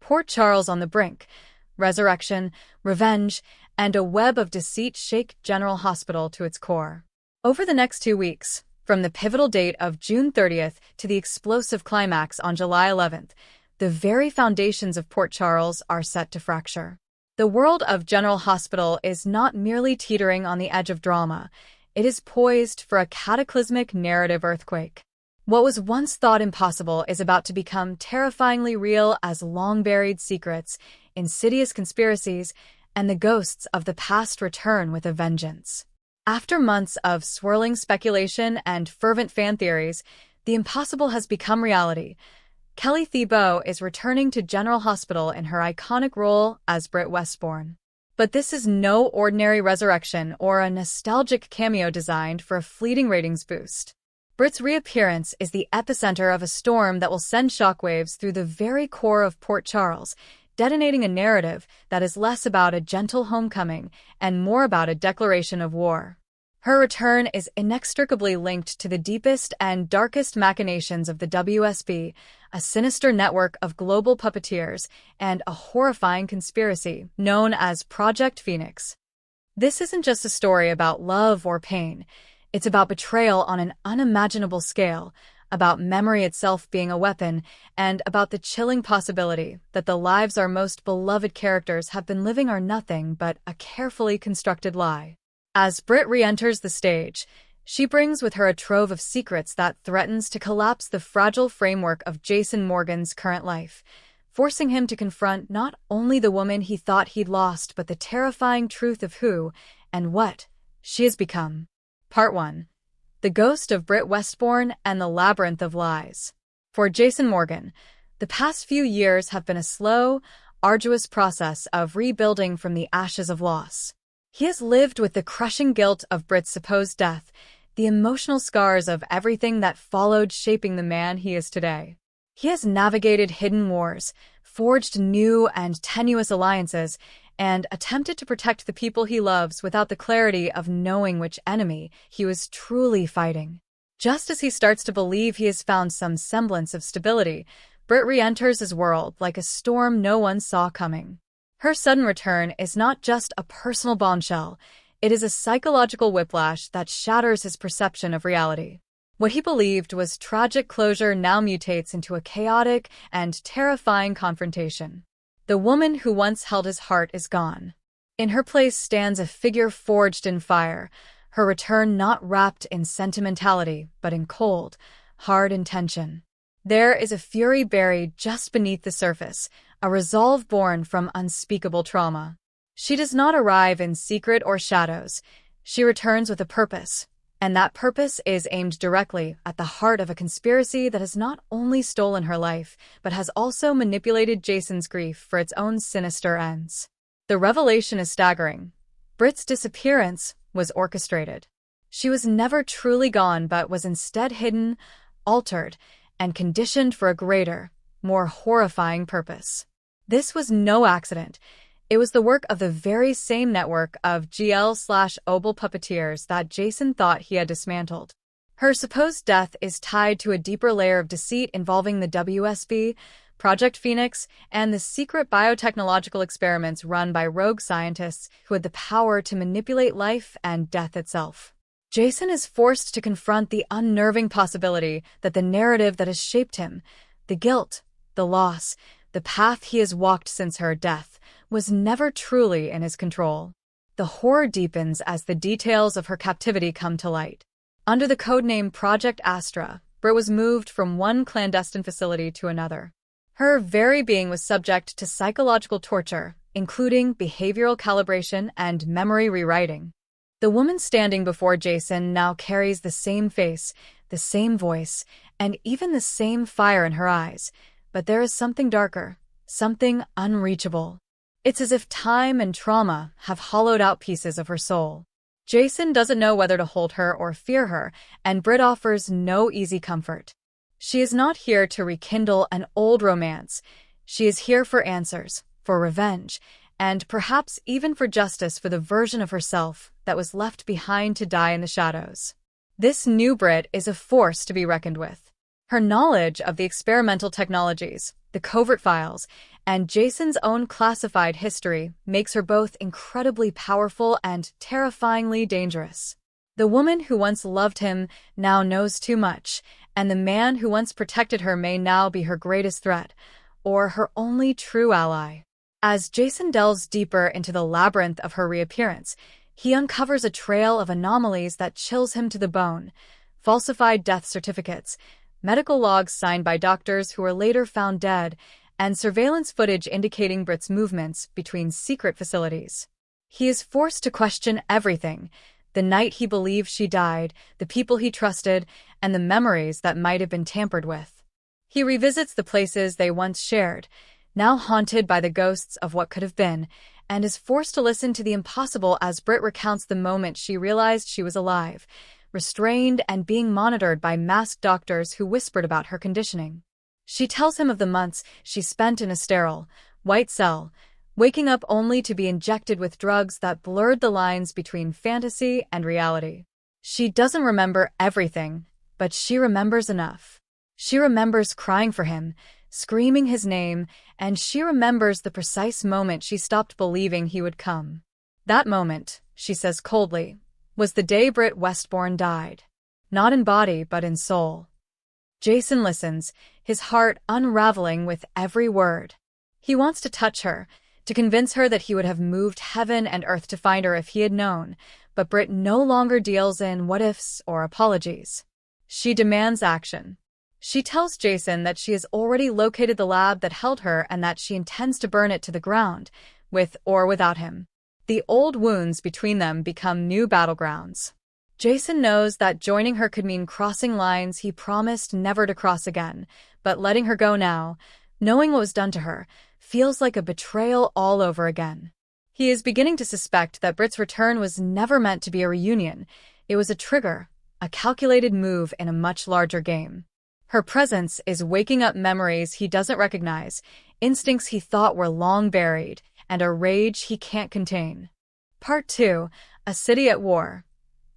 Port Charles on the brink. Resurrection, revenge, and a web of deceit shake General Hospital to its core. Over the next 2 weeks, from the pivotal date of June 30th to the explosive climax on July 11th, the very foundations of Port Charles are set to fracture. The world of General Hospital is not merely teetering on the edge of drama, it is poised for a cataclysmic narrative earthquake. What was once thought impossible is about to become terrifyingly real as long-buried secrets, insidious conspiracies, and the ghosts of the past return with a vengeance. After months of swirling speculation and fervent fan theories, the impossible has become reality. Kelly Thibault is returning to General Hospital in her iconic role as Britt Westbourne. But this is no ordinary resurrection or a nostalgic cameo designed for a fleeting ratings boost. Britt's reappearance is the epicenter of a storm that will send shockwaves through the very core of Port Charles, detonating a narrative that is less about a gentle homecoming and more about a declaration of war. Her return is inextricably linked to the deepest and darkest machinations of the WSB, a sinister network of global puppeteers, and a horrifying conspiracy known as Project Phoenix. This isn't just a story about love or pain. It's about betrayal on an unimaginable scale, about memory itself being a weapon, and about the chilling possibility that the lives our most beloved characters have been living are nothing but a carefully constructed lie. As Britt re-enters the stage, she brings with her a trove of secrets that threatens to collapse the fragile framework of Jason Morgan's current life, forcing him to confront not only the woman he thought he'd lost but the terrifying truth of who and what she has become. Part 1. The Ghost of Britt Westbourne and the Labyrinth of Lies. For Jason Morgan, the past few years have been a slow, arduous process of rebuilding from the ashes of loss. He has lived with the crushing guilt of Britt's supposed death, the emotional scars of everything that followed shaping the man he is today. He has navigated hidden wars, forged new and tenuous alliances, and attempted to protect the people he loves without the clarity of knowing which enemy he was truly fighting. Just as he starts to believe he has found some semblance of stability, Britt re-enters his world like a storm no one saw coming. Her sudden return is not just a personal bombshell, it is a psychological whiplash that shatters his perception of reality. What he believed was tragic closure now mutates into a chaotic and terrifying confrontation. The woman who once held his heart is gone. In her place stands a figure forged in fire, her return not wrapped in sentimentality, but in cold, hard intention. There is a fury buried just beneath the surface, a resolve born from unspeakable trauma. She does not arrive in secret or shadows. She returns with a purpose, and that purpose is aimed directly at the heart of a conspiracy that has not only stolen her life, but has also manipulated Jason's grief for its own sinister ends. The revelation is staggering. Britt's disappearance was orchestrated. She was never truly gone, but was instead hidden, altered, and conditioned for a greater, more horrifying purpose. This was no accident. It was the work of the very same network of GL/OBL puppeteers that Jason thought he had dismantled. Her supposed death is tied to a deeper layer of deceit involving the WSB, Project Phoenix, and the secret biotechnological experiments run by rogue scientists who had the power to manipulate life and death itself. Jason is forced to confront the unnerving possibility that the narrative that has shaped him, the guilt, the loss, the path he has walked since her death, was never truly in his control. The horror deepens as the details of her captivity come to light. Under the codename Project Astra, Britt was moved from one clandestine facility to another. Her very being was subject to psychological torture, including behavioral calibration and memory rewriting. The woman standing before Jason now carries the same face, the same voice, and even the same fire in her eyes, but there is something darker, something unreachable. It's as if time and trauma have hollowed out pieces of her soul. Jason doesn't know whether to hold her or fear her, and Britt offers no easy comfort. She is not here to rekindle an old romance. She is here for answers, for revenge, and perhaps even for justice for the version of herself that was left behind to die in the shadows. This new Britt is a force to be reckoned with. Her knowledge of the experimental technologies, the covert files, and Jason's own classified history makes her both incredibly powerful and terrifyingly dangerous. The woman who once loved him now knows too much, and the man who once protected her may now be her greatest threat, or her only true ally. As Jason delves deeper into the labyrinth of her reappearance, he uncovers a trail of anomalies that chills him to the bone: falsified death certificates, medical logs signed by doctors who were later found dead, and surveillance footage indicating Britt's movements between secret facilities. He is forced to question everything: the night he believed she died, the people he trusted, and the memories that might have been tampered with. He revisits the places they once shared, now haunted by the ghosts of what could have been, and is forced to listen to the impossible as Britt recounts the moment she realized she was alive, restrained and being monitored by masked doctors who whispered about her conditioning. She tells him of the months she spent in a sterile, white cell, waking up only to be injected with drugs that blurred the lines between fantasy and reality. She doesn't remember everything, but she remembers enough. She remembers crying for him, screaming his name, and she remembers the precise moment she stopped believing he would come. That moment, she says coldly, was the day Britt Westbourne died. Not in body, but in soul. Jason listens, his heart unraveling with every word. He wants to touch her, to convince her that he would have moved heaven and earth to find her if he had known, but Britt no longer deals in what-ifs or apologies. She demands action. She tells Jason that she has already located the lab that held her and that she intends to burn it to the ground, with or without him. The old wounds between them become new battlegrounds. Jason knows that joining her could mean crossing lines he promised never to cross again, but letting her go now, knowing what was done to her, feels like a betrayal all over again. He is beginning to suspect that Britt's return was never meant to be a reunion. It was a trigger, a calculated move in a much larger game. Her presence is waking up memories he doesn't recognize, instincts he thought were long buried, and a rage he can't contain. Part 2: A City at War.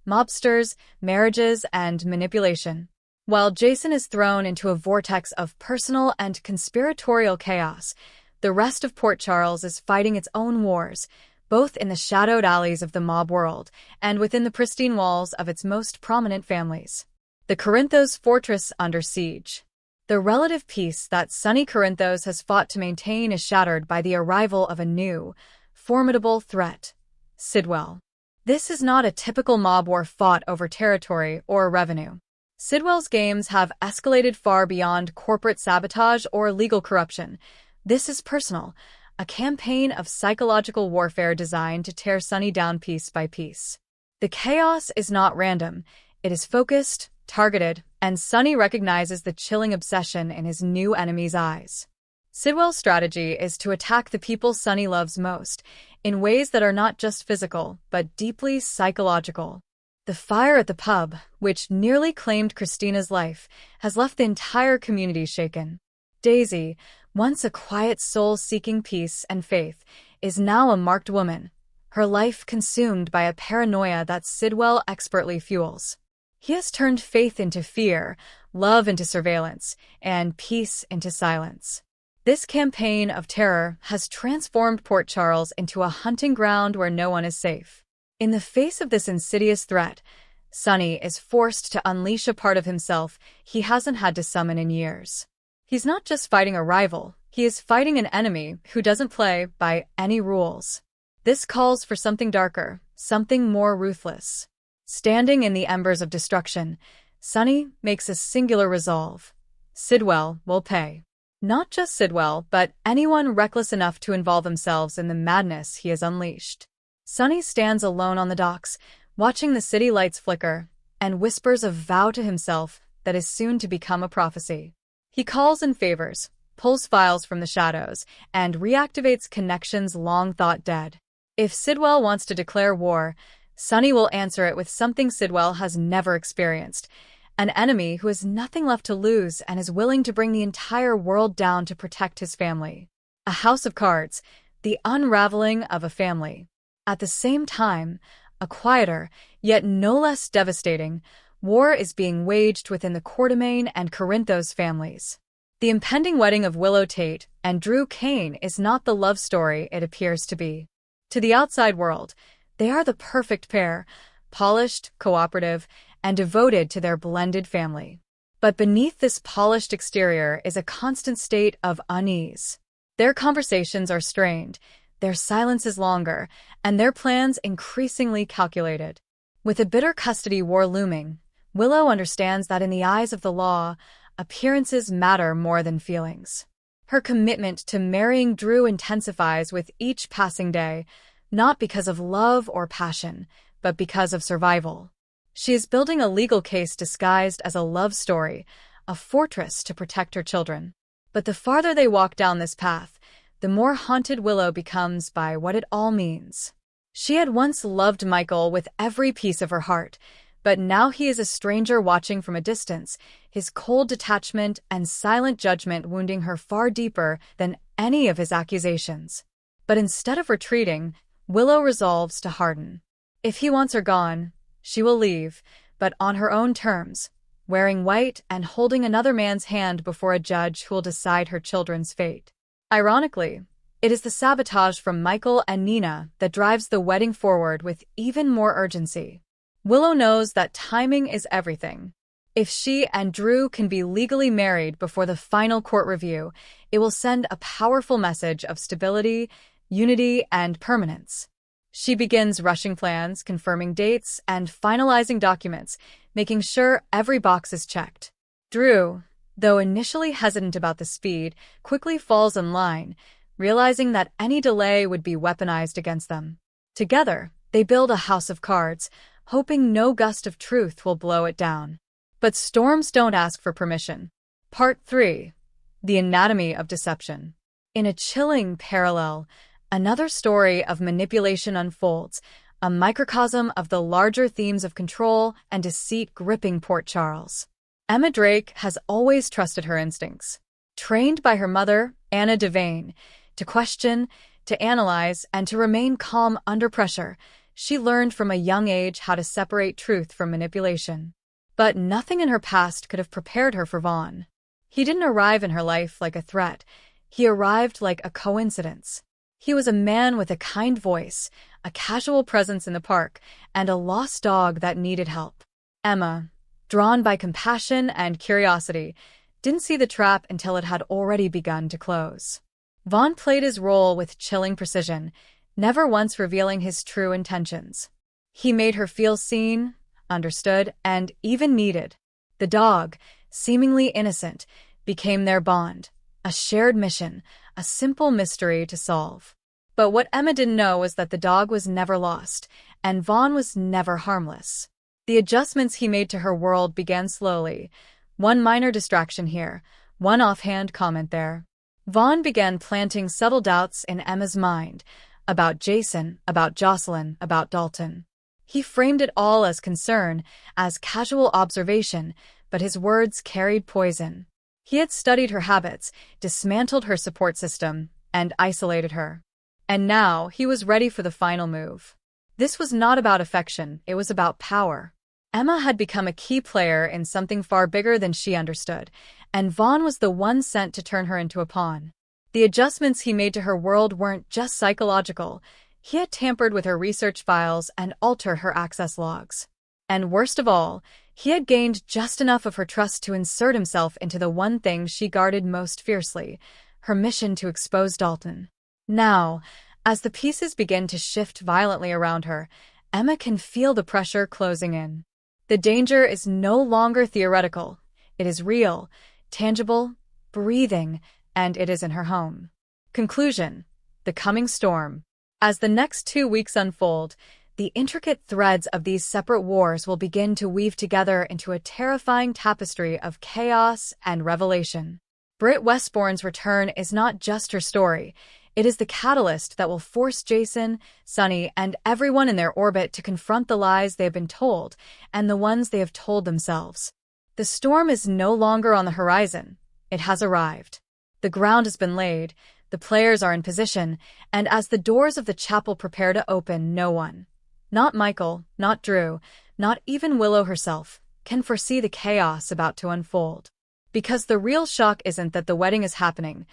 Mobsters, marriages, and manipulation. While Jason is thrown into a vortex of personal and conspiratorial chaos, the rest of Port Charles is fighting its own wars, both in the shadowed alleys of the mob world and within the pristine walls of its most prominent families. The Corinthos fortress under siege. The relative peace that sunny Corinthos has fought to maintain is shattered by the arrival of a new, formidable threat: Sidwell. This is not a typical mob war fought over territory or revenue. Sidwell's games have escalated far beyond corporate sabotage or legal corruption. This is personal, a campaign of psychological warfare designed to tear Sunny down piece by piece. The chaos is not random. It is focused, targeted, and Sunny recognizes the chilling obsession in his new enemy's eyes. Sidwell's strategy is to attack the people Sunny loves most, in ways that are not just physical, but deeply psychological. The fire at the pub, which nearly claimed Christina's life, has left the entire community shaken. Daisy, once a quiet soul seeking peace and faith, is now a marked woman, her life consumed by a paranoia that Sidwell expertly fuels. He has turned faith into fear, love into surveillance, and peace into silence. This campaign of terror has transformed Port Charles into a hunting ground where no one is safe. In the face of this insidious threat, Sunny is forced to unleash a part of himself he hasn't had to summon in years. He's not just fighting a rival, he is fighting an enemy who doesn't play by any rules. This calls for something darker, something more ruthless. Standing in the embers of destruction, Sunny makes a singular resolve: Sidwell will pay. Not just Sidwell, but anyone reckless enough to involve themselves in the madness he has unleashed. Sunny stands alone on the docks, watching the city lights flicker, and whispers a vow to himself that is soon to become a prophecy. He calls in favors, pulls files from the shadows, and reactivates connections long thought dead. If Sidwell wants to declare war, Sunny will answer it with something Sidwell has never experienced: an enemy who has nothing left to lose and is willing to bring the entire world down to protect his family. A house of cards, the unraveling of a family. At the same time, a quieter, yet no less devastating, war is being waged within the Quartermain and Corinthos families. The impending wedding of Willow Tate and Drew Kane is not the love story it appears to be. To the outside world, they are the perfect pair, polished, cooperative, and devoted to their blended family. But beneath this polished exterior is a constant state of unease. Their conversations are strained, their silence is longer, and their plans increasingly calculated. With a bitter custody war looming, Willow understands that in the eyes of the law, appearances matter more than feelings. Her commitment to marrying Drew intensifies with each passing day, not because of love or passion, but because of survival. She is building a legal case disguised as a love story, a fortress to protect her children. But the farther they walk down this path, the more haunted Willow becomes by what it all means. She had once loved Michael with every piece of her heart, but now he is a stranger watching from a distance, his cold detachment and silent judgment wounding her far deeper than any of his accusations. But instead of retreating, Willow resolves to harden. If he wants her gone, she will leave, but on her own terms, wearing white and holding another man's hand before a judge who will decide her children's fate. Ironically, it is the sabotage from Michael and Nina that drives the wedding forward with even more urgency. Willow knows that timing is everything. If she and Drew can be legally married before the final court review, it will send a powerful message of stability, unity, and permanence. She begins rushing plans, confirming dates, and finalizing documents, making sure every box is checked. Drew, though initially hesitant about the speed, quickly falls in line, realizing that any delay would be weaponized against them. Together, they build a house of cards, hoping no gust of truth will blow it down. But storms don't ask for permission. Part 3. The Anatomy of Deception. In a chilling parallel, another story of manipulation unfolds, a microcosm of the larger themes of control and deceit gripping Port Charles. Emma Drake has always trusted her instincts. Trained by her mother, Anna Devane, to question, to analyze, and to remain calm under pressure, she learned from a young age how to separate truth from manipulation. But nothing in her past could have prepared her for Vaughn. He didn't arrive in her life like a threat. He arrived like a coincidence. He was a man with a kind voice, a casual presence in the park, and a lost dog that needed help. Emma, drawn by compassion and curiosity, didn't see the trap until it had already begun to close. Vaughn played his role with chilling precision, never once revealing his true intentions. He made her feel seen, understood, and even needed. The dog, seemingly innocent, became their bond, a shared mission, a simple mystery to solve. But what Emma didn't know was that the dog was never lost, and Vaughn was never harmless. The adjustments he made to her world began slowly. One minor distraction here, one offhand comment there. Vaughn began planting subtle doubts in Emma's mind, about Jason, about Jocelyn, about Dalton. He framed it all as concern, as casual observation, but his words carried poison. He had studied her habits, dismantled her support system, and isolated her. And now he was ready for the final move. This was not about affection, it was about power. Emma had become a key player in something far bigger than she understood, and Vaughn was the one sent to turn her into a pawn. The adjustments he made to her world weren't just psychological. He had tampered with her research files and altered her access logs. And worst of all, he had gained just enough of her trust to insert himself into the one thing she guarded most fiercely, her mission to expose Dalton. Now, as the pieces begin to shift violently around her, Emma can feel the pressure closing in. The danger is no longer theoretical. It is real, tangible, breathing, and it is in her home. Conclusion: the coming storm. As the next 2 weeks unfold, the intricate threads of these separate wars will begin to weave together into a terrifying tapestry of chaos and revelation. Britt Westbourne's return is not just her story. It is the catalyst that will force Jason, Sonny, and everyone in their orbit to confront the lies they have been told and the ones they have told themselves. The storm is no longer on the horizon. It has arrived. The ground has been laid, the players are in position, and as the doors of the chapel prepare to open, no one, not Michael, not Drew, not even Willow herself, can foresee the chaos about to unfold. Because the real shock isn't that the wedding is happening.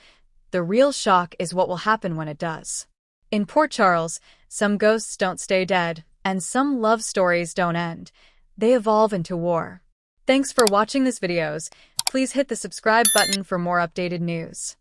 The real shock is what will happen when it does. In Port Charles, some ghosts don't stay dead, and some love stories don't end. They evolve into war. Thanks for watching this videos. Please hit the subscribe button for more updated news.